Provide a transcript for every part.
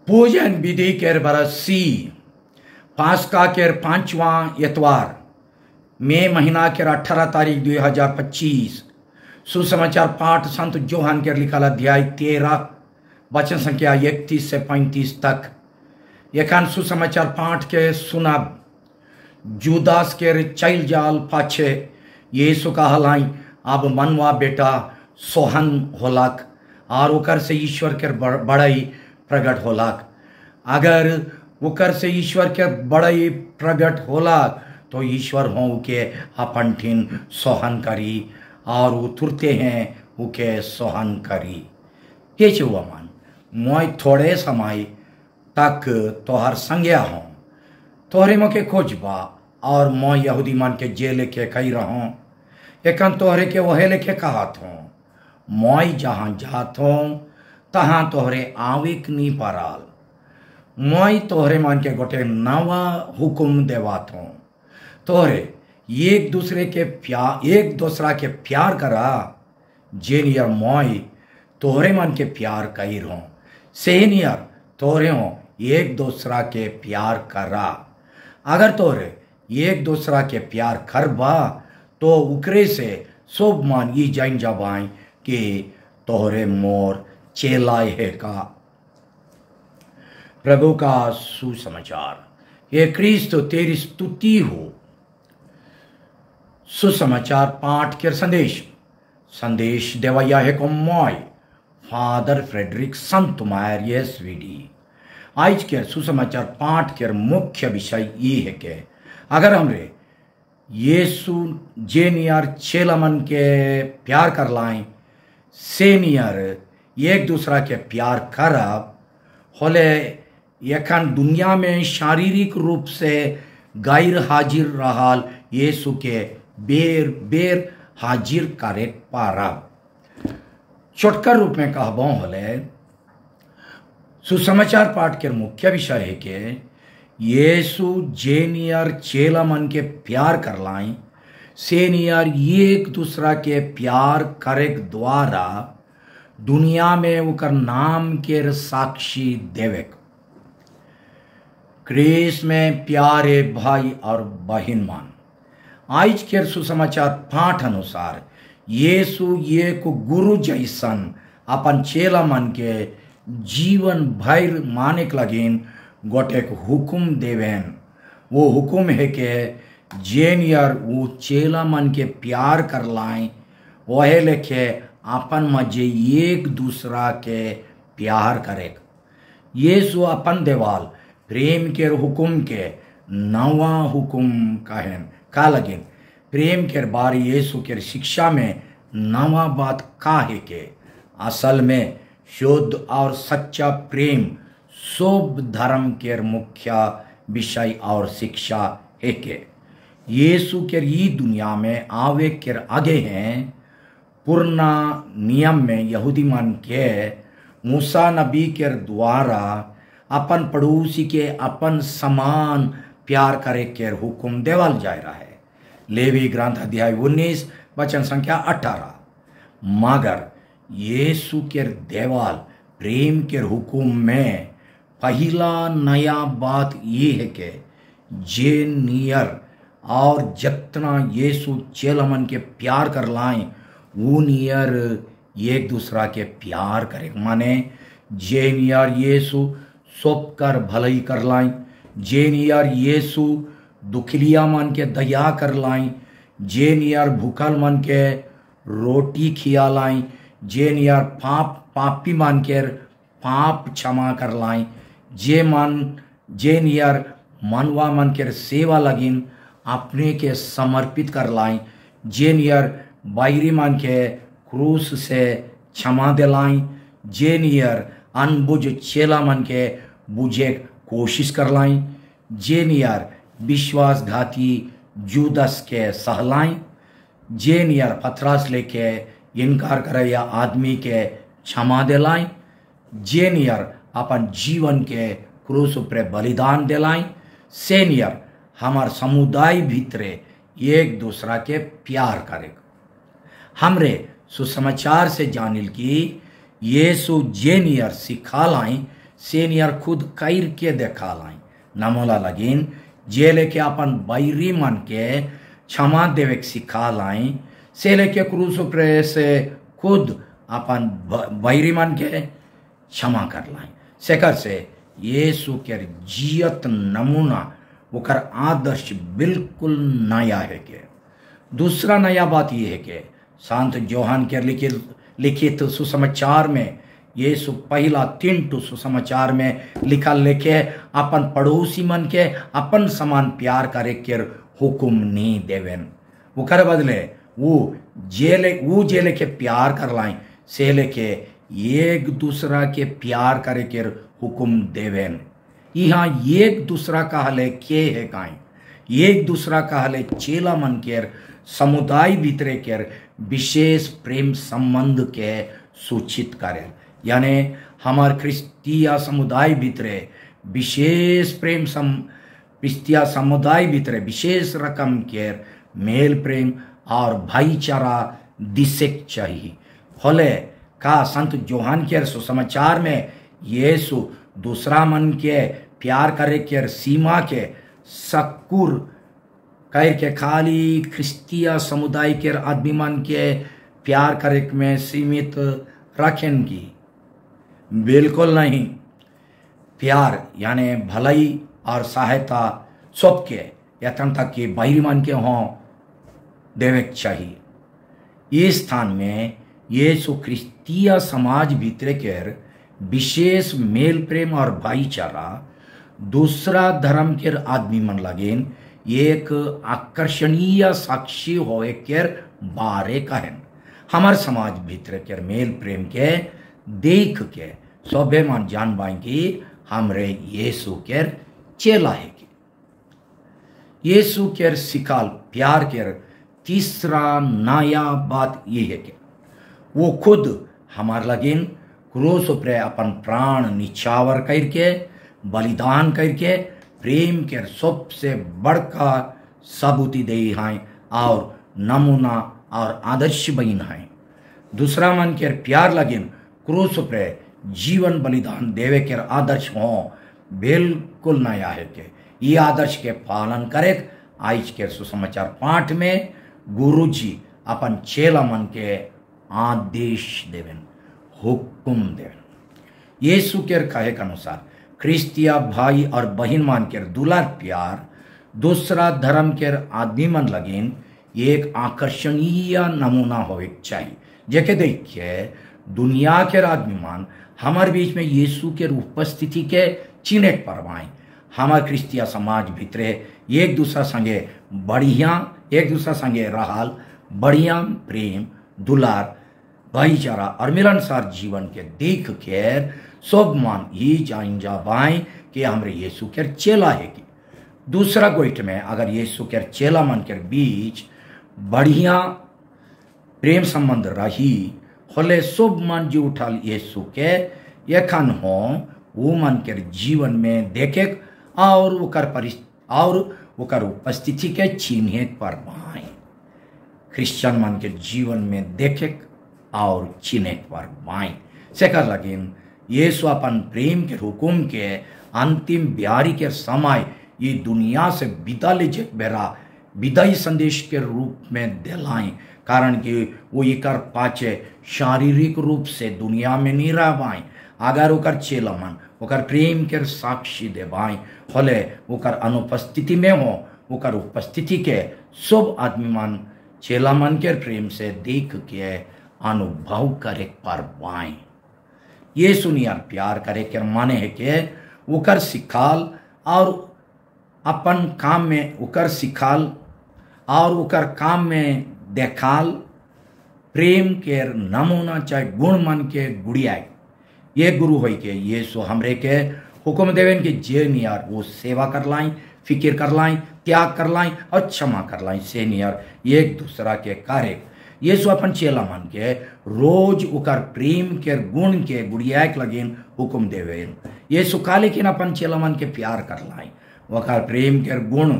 पूजन विधि केर बरसी पास्का केर 5वां इतवार मई महीना केर 18 तारीख 2025 सुसमाचार पाठ संत जोहान केर लिखल अध्याय 13 वचन संख्या 31 से 35 तक। एखन सुसमाचार पाठ के सुनब। जुदास केर चल जाल पाछे यीशु कहलाई अब मनवा बेटा सोहन होलक और ओकर से ईश्वर के बड़ाई प्रकट होलक। अगर ओकर से ईश्वर के बड़ाई प्रकट होलक तो ईश्वर हो के अपन ठिन सोहन करी और वो तुरते हैं उके सोहन करी। ये हुआ मन मैं थोड़े समय तक तोहर संज्ञा हूँ तोहरे मोके खोजबा और मैं यहूदी मन के जे लेके कही रहूँ एकन तोहरे के वहे लेके कहत हूँ मैं जहाँ जात हूँ तहाँ तोहरे आविक नी पराल। मैं तोहरे मन के गोटे नवा हुकुम देवात हूँ तोहरे एक दूसरा के प्यार करा जे नियर मैं तोहरे मन के प्यार कही रहूँ से नियर तोहरे हो एक दूसरा के प्यार करा। अगर तोहरे एक दूसरा के प्यार करबा तो उकरे से सब मान ये जान जाबाई कि तोहरे मोर चेलाए है का। प्रभु का सुसमाचार। ये क्रिस्त तेरी स्तुति हो। सुसमाचार पाठ के संदेश देवैया है को मैं फादर फ्रेडरिक संत मायर एसवीडी। आज के सुसमाचार पाठ के मुख्य विषय ये है कि अगर हमरे यीशु जे नियर चेलमन के प्यार कर लाएं से नियर एक दूसरा के प्यार करब होले यखन दुनिया में शारीरिक रूप से गैर हाजिर रहल यीशु के बेर बेर हाजिर करे पारब। छोटकर रूप में कहबो होले सुसमाचार पाठ के मुख्य विषय है कि यीशु जे नियर चेला मन के प्यार कर लाई से नियर एक दूसरा के प्यार करे द्वारा दुनिया में उकर नाम के साक्षी देवे। क्रिस में प्यारे भाई और बहन मान आज के सुसमाचार पाठ अनुसार यीशु एक गुरु जैसन अपन चेला मन के जीवन भर माने के लगिन गोटे हुकुम देवेन। वो हुकुम है कि जे नियर वो चेला मन के प्यार कर लाएं वह लेके अपन मजे एक दूसरा के प्यार करे। यीशु अपन देवाल प्रेम के हुकुम के नवा हुकुम कहन का लगिन। प्रेम के बारे यीशु के शिक्षा में नवा बात का है के असल में शुद्ध और सच्चा प्रेम सब धर्म के मुख्य विषय और शिक्षा है के यीशु के ई दुनिया में आवे के आगे हैं। पुराना नियम में यहूदी मन के मूसा नबी के द्वारा अपन पड़ोसी के अपन समान प्यार करे के हुक्म देवल जा रहा है। लेवी ग्रंथ अध्याय 19 वचन संख्या 18। मगर यीशु के देवाल प्रेम के हुक्म में पहला नया बात ये है कि जे नियर और जितना यीशु चेलमन के प्यार कर लाएं वो नियर एक दूसरा के प्यार करे। माने जे नियर यीशु सोप कर भलाई कर लाएं जे नियर यीशु दुखलिया मन के दया कर लाएं जे नियर भूखल मन के रोटी खिया लाएं जे नियर पापी मन के पाप क्षमा कर लाएं जे नियर मनवा मन के सेवा लगिन अपने के समर्पित कर लाएं जे नियर बैरी मन के क्रूस से क्षमा दिलाएं जे नियर अनबुझ चेला मन के बुझे कोशिश कर लाएं जे नियर विश्वासघाती जुदस के सहलाएं जे नियर पथरास लेके इनकार करे या आदमी के क्षमा दिलाएं जे नियर अपन जीवन के क्रूस पर बलिदान दिलाएं से नियर हमार समुदाय भीतरे एक दूसरा के प्यार करे। हमरे सुसमाचार से जानिल की यीशु जे नियर सिखा लाई से नियर खुद कैर के देखा लाई नमोला लगिन जे लेके अपन बैरी मन के क्षमा देवे सिखा लाई से लेके क्रूस पर से खुद अपन बैरी मन के क्षमा कर लाई सेकर से यीशु के जियत नमूना ओकर आदर्श बिल्कुल नया है के। दूसरा नया बात यह है कि संत जोहन के लिखित सुसमाचार में यीशु पहला 3 सुसमाचार में लिखा लेके अपन पड़ोसी मन के अपन समान प्यार करे के हुकुम नहीं देवेन ओकर बदले वो जेले के प्यार कर लाई से लेके एक दूसरा के प्यार करे के हुकुम देवेन। यहाँ एक दूसरा कहले के है काई एक दूसरा कहले चेला मन के समुदाय भीतरे के विशेष प्रेम संबंध के सूचित करे यानी हमार क्रिस्तिया समुदाय भीतरे विशेष प्रेम क्रिस्तिया समुदाय भीतरे विशेष रकम के मेल प्रेम और भाईचारा दिशेक चाहिए। होले का संत जोहन के सुसमाचार में यीशु दूसरा मन के प्यार करे के सीमा के सक्कुर कह के खाली क्रिस्तिया समुदाय के आदमी मन के प्यार करे में सीमित रखें की बिल्कुल नहीं। प्यार यानी भलाई और सहायता सबके यथन तक कि बाहरी मन के हों देवे चाहिए। इस स्थान में यीशु क्रिस्तिया समाज भीतर के विशेष मेल प्रेम और भाईचारा दूसरा धर्म के आदमी मन लगेन एक आकर्षणीय साक्षी होए के बारे कहन हमार समाज भीतर के मेल प्रेम के देख के सभे मन जान पाए कि हमरे यीशु के चेला है कि यीशु के सिखाल प्यार के तीसरा नया बात ये है कि वो खुद हमार लगिन क्रूस पर अपन प्राण निछावर करके बलिदान करके प्रेम के सबसे बड़का सबूती दे हैं और नमूना और आदर्श बन हैं। दूसरा मन के प्यार लगिन क्रूस पर जीवन बलिदान देवे के आदर्श हो बिल्कुल नया है के ये आदर्श के पालन करे आज के सुसमाचार पाठ में गुरु जी अपन चेला मन के आदेश देवेन हुकुम देवेन। यीशु के कहे के अनुसार क्रिस्तिया भाई और बहन मान के दुलार प्यार दूसरा धर्म के आदमी मन लगिन एक आकर्षणीय नमूना होवे चाहिए जेके देखिए दुनिया के आदमी मान हमारे बीच में यीशु के उपस्थिति के चिन्ह परवाएं हमार क्रिस्तिया समाज भीतरे एक दूसरा संगे बढ़िया एक दूसरा संगे रहल बढ़िया प्रेम दुलार भाईचारा और मिलनसार जीवन के देख के सब मान ही जान जावाएं कि हमरे यीशु के चेला है कि दूसरा गोइट में अगर यीशु के चेला मन के बीच बढ़िया प्रेम संबंध रही होले सब मन जो उठल यीशु के यखन हो वो मन के जीवन में देखे और ओकर उपस्थिति के चिन्ह पर पाए क्रिश्चियन मन के जीवन में देखे और चिन्ह पर पाए सेकर लगिन यीशु अपन प्रेम के हुकुम के अंतिम ब्यारी के समय ये दुनिया से विदा ले बेरा विदाई संदेश के रूप में दिलाएं कारण कि वो इकर पाचे शारीरिक रूप से दुनिया में नहीं रह पाए अगर ओकर चेला मन ओकर प्रेम के साक्षी देवाएं होले ओकर अनुपस्थिति में हो ओकर उपस्थिति के सब आदमी मन चेला मन के प्रेम से देख के अनुभव करे परवाएं। ये सुनियार प्यार करे के माने है कि ओकर सिखाल और अपन काम में ओकर सिखाल और ओकर काम में देखाल प्रेम के नमूना चाहे गुण मन के गुड़िया ये गुरु हो के ये सो हमरे के हुक्म देवेन कि जे नियर वो सेवा कर लाई फिक्र कर लाई त्याग कर लाई और क्षमा कर लाई से नियर एक दूसरा के कार्य ये सो अपन चेला मन के रोज ओकर प्रेम के गुण के गुड़िया के लगेन हुक्म देवेन ये सो काले के अपन चेला मन के प्यार कर लाई ओकर प्रेम के गुण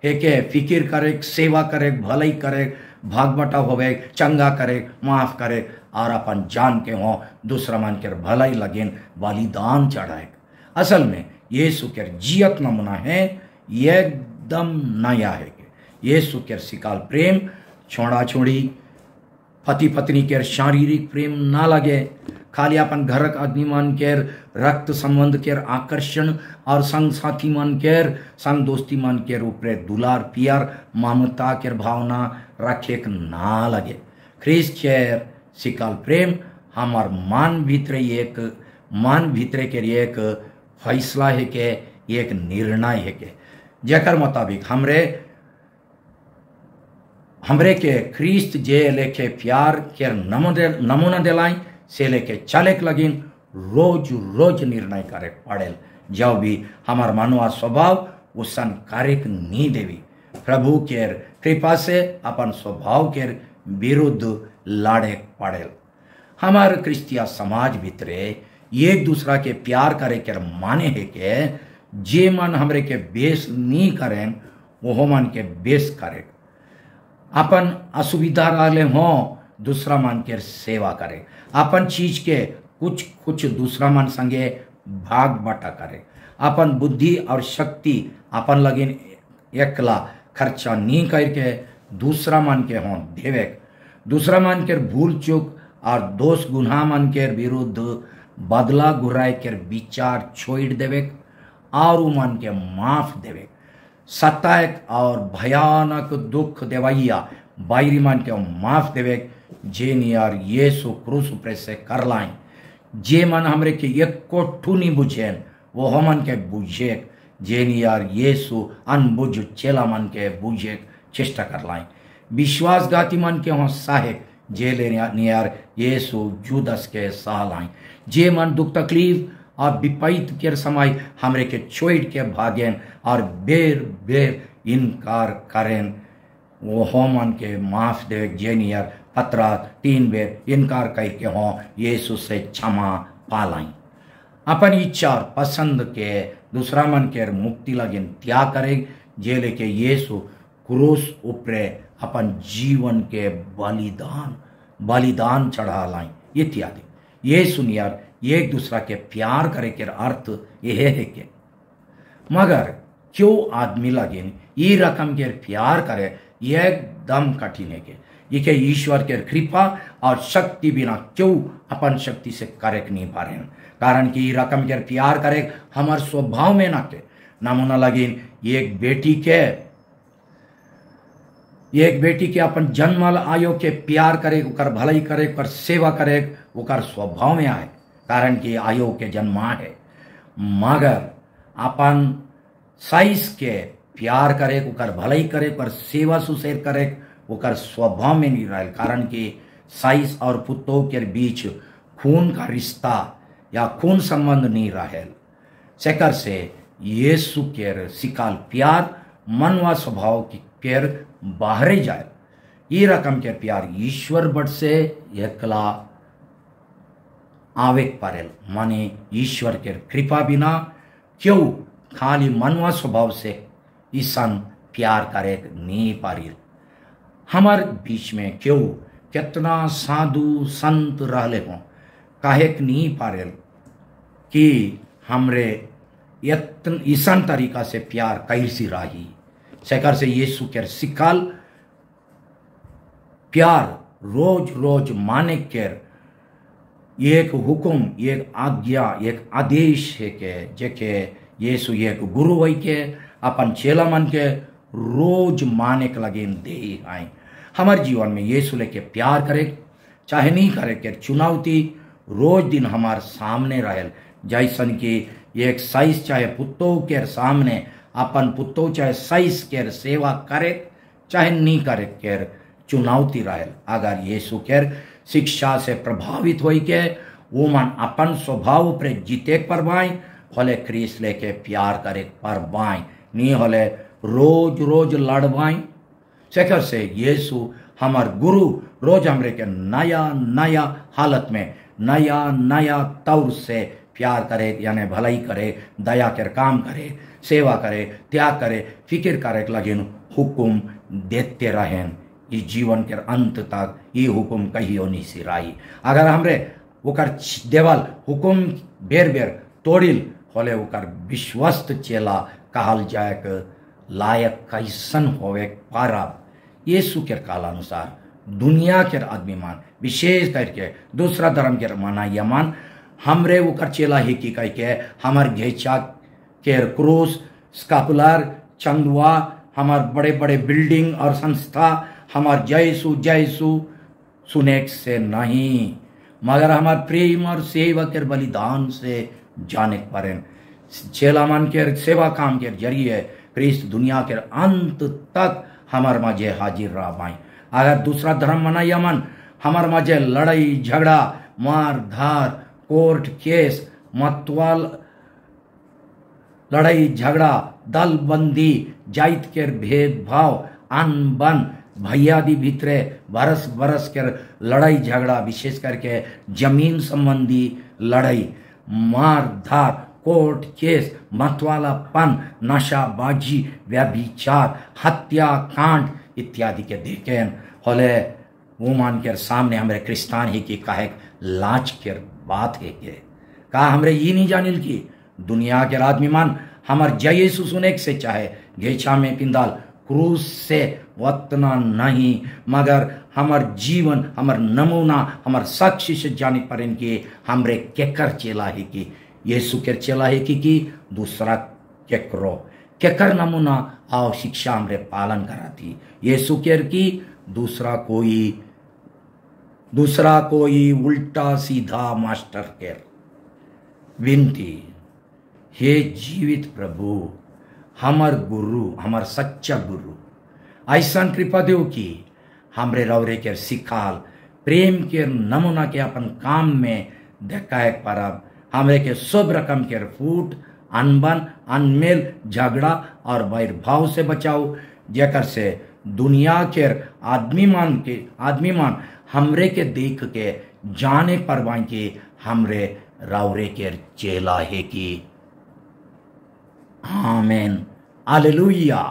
है के फिक्र करे सेवा करे भलाई करे भाग बटा होवे, चंगा करे, माफ करे और अपन जान के हो दूसरा मन के भलाई लगेन बलिदान चढ़ाए। असल में यीशु के जियत नमूना है, एकदम नया है। यीशु के सिकाल प्रेम छोड़ा छोड़ी पति पत्नी के शारीरिक प्रेम ना लगे, खाली अपन घर आदमी मन के रक्त संबंध के आकर्षण और संग साथी मन के संग दोस्ती मन के ऊपर दुलार प्यार ममता के भावना रखे ना लगे। ख्रीस्त के सिकाल प्रेम हमार मन भीतरे के एक फैसला है के, एक निर्णय है के, जेकर मुताबिक हमरे के ख्रीस्त जे लेके प्यार के नमूना दिलाई से लेके चले लगिन रोज रोज निर्णय करे पड़े। जब भी हमार मनवा स्वभाव उसन कार्य नहीं देवी, प्रभु के कृपा से अपन स्वभाव के विरुद्ध लड़े पड़े। हमार क्रिस्तिया समाज भीतरे एक दूसरा के प्यार करे के माने है के जे मन हमरे के बेस नहीं करें वो मन के बेस करे, अपन असुविधा रहले हो दूसरा मन के सेवा करे, अपन चीज के कुछ दूसरा मन संगे भाग बटा करे, अपन बुद्धि और शक्ति अपन लगिन एकला खर्चा नहीं करके दूसरा मन के हो देवे, दूसरा मन के भूल चूक और दोष गुनाह मन के विरुद्ध बदला गुर्राए के विचार छोड़ देवे और उ मन के माफ देवे। सतायक और भयानक दुख देवैया बाहरी मन के माफ देवे, जे नियर यीशु क्रूस ऊपर से कर लाइन, जे मन हमरे के एक कोठू नहीं बुझेन वो हमन के बुझे, जे नियर यीशु अनबुझ चेला मन के बुझे चेष्टा कर लाइन, विश्वासघाती मन के हो सहायक जे ले नियर यीशु जुदस के सह लाइन, जे मन दुख तकलीफ और विपरीत के समय हमरे के छोड़ के भागेन और बेर बेर इनकार करें वो हो मन के माफ दे, जे नियर पत्रा 3 बेर इनकार करके हो यीशु से क्षमा पालाई। अपन इच्छा और पसंद के दूसरा मन के मुक्ति लगन त्याग करे, जे लेके यीशु क्रूस ऊपरे अपन जीवन के बलिदान चढ़ा लाई इत्यादि। यीशु नियर एक दूसरा के प्यार करे के अर्थ यह है कि मगर क्यों आदमी लगिन ये रकम के प्यार करे एकदम कठिन है कि ये ईश्वर के कृपा और शक्ति बिना क्यों अपन शक्ति से करे नहीं पा रहे, कारण कि रकम के प्यार करे हमार स्वभाव में ना के नमूना लगिन एक बेटी के अपन जन्मल आयो के प्यार करे, ओकर भलाई करे, ओकर सेवा करे, ओकर स्वभाव में आए, कारण कि आयो के जन्मा है। मगर अपन साइस के प्यार करे, ओकर भलाई करे, ओकर सेवा सुसेर करे, ओकर स्वभाव में नहीं रहे, कारण कि साइस और पुतों के बीच खून का रिश्ता या खून संबंध नहीं रहे। सेकर से यीशु के सिकाल प्यार मन व स्वभाव की केर बाहरे जाए, ये रकम के प्यार ईश्वर बट से एकला आवेक पारेल, माने ईश्वर के कृपा बिना क्यों खाली मनवा स्वभाव से ईसन प्यार करे नहीं पारिल। हमार बीच में क्यों कितना साधु संत रहले हो काहे नहीं पारेल कि हमरे ईसन तरीका से प्यार कैसी राही। सेकर से यीशु के सिकाल प्यार रोज रोज माने के एक हुकुम, एक आज्ञा, एक आदेश है के जेके यीशु एक गुरु वही के अपन चेला मन के रोज माने के लगे दे आए। हमारे जीवन में यीशु लेके प्यार करे चाहे नहीं करे के चुनौती रोज दिन हमारे सामने रहेल, जैसन कि एक साइस चाहे पुत्तों के सामने अपन पुत्तों चाहे साइस के सेवा करे चाहे नहीं करे के चुनौती रहेल। अगर यीशु के शिक्षा से प्रभावित हो के वो मन अपन स्वभाव पर जीते परवाई होले क्रीस लेके प्यार करे परवाई, नहीं होले रोज रोज लड़वाई। सेकर से यीशु हमार गुरु रोज हमरे के नया नया हालत में नया नया तौर से प्यार करे, यानी भलाई करे, दया के काम करे, सेवा करे, त्याग करे, फिक्र करे लगिन हुकुम देते रहें ये जीवन के अंत तक ये हुकुम कहियो नहीं सिराई। अगर हमरे ओकर देवल हुकुम बेर बेर तोड़िल होले ओकर विश्वस्त चेला कहल जाए लायक कैसन होवे पारब। यीशु के कालानुसार दुनिया के आदमी मान विशेष करके दूसरा धर्म के माना यमान हमरे ओकर चेला ही की कह के हमार घेचा के क्रूस स्कापुलर चंदुआ हमार बड़े बड़े बिल्डिंग और संस्था हमार जयसु जयसु सुने से नहीं, मगर हमार प्रेम और सेवा के बलिदान से जाने परें। चेला मन के सेवा काम के जरिए ख्रिस्त दुनिया के अंत तक हमार मजे हाजिर रह पाए। अगर दूसरा धर्म मना यमन हमार मजे लड़ाई झगड़ा मार धार कोर्ट केस मतवाल लड़ाई झगड़ा दल बंदी जाइत के भेदभाव अनबन भैयादी भीतरे बरस बरस के लड़ाई झगड़ा विशेष करके जमीन संबंधी लड़ाई मार धार कोर्ट केस मतवालापन नशाबाजी व्यभिचार हत्या कांड इत्यादि के देखें होले वो मान के सामने हमरे क्रिस्तान ही की काहे लाज के बात है के का हमरे ये नहीं जानिल की दुनिया के आदमी मान हमार जय यीशु सुने से चाहे घेचा में पिंदाल क्रूस से वतना नहीं, मगर हमार जीवन हमार नमूना हमार साक्षी से जाने पर इनके हमरे केकर चेला ही की यीशु के चेला ही की दूसरा केकरो केकर नमूना आओ शिक्षा हमरे पालन करा थी यीशु केर की दूसरा कोई उल्टा सीधा मास्टर केर विनती। हे जीवित प्रभु हमार गुरु हमार सच्चा गुरु ऐसा कृपा देव की हमरे रवरे के सिखाल प्रेम के नमूना के अपन काम में देखाए परब हमरे के सब रकम के फूट अनबन अनमेल झगड़ा और वैरभाव से बचाओ जेकर से दुनिया के आदमी मान हमरे के देख के जाने परवान के हमरे रवरे के चेला है की आमीन हालेलुया।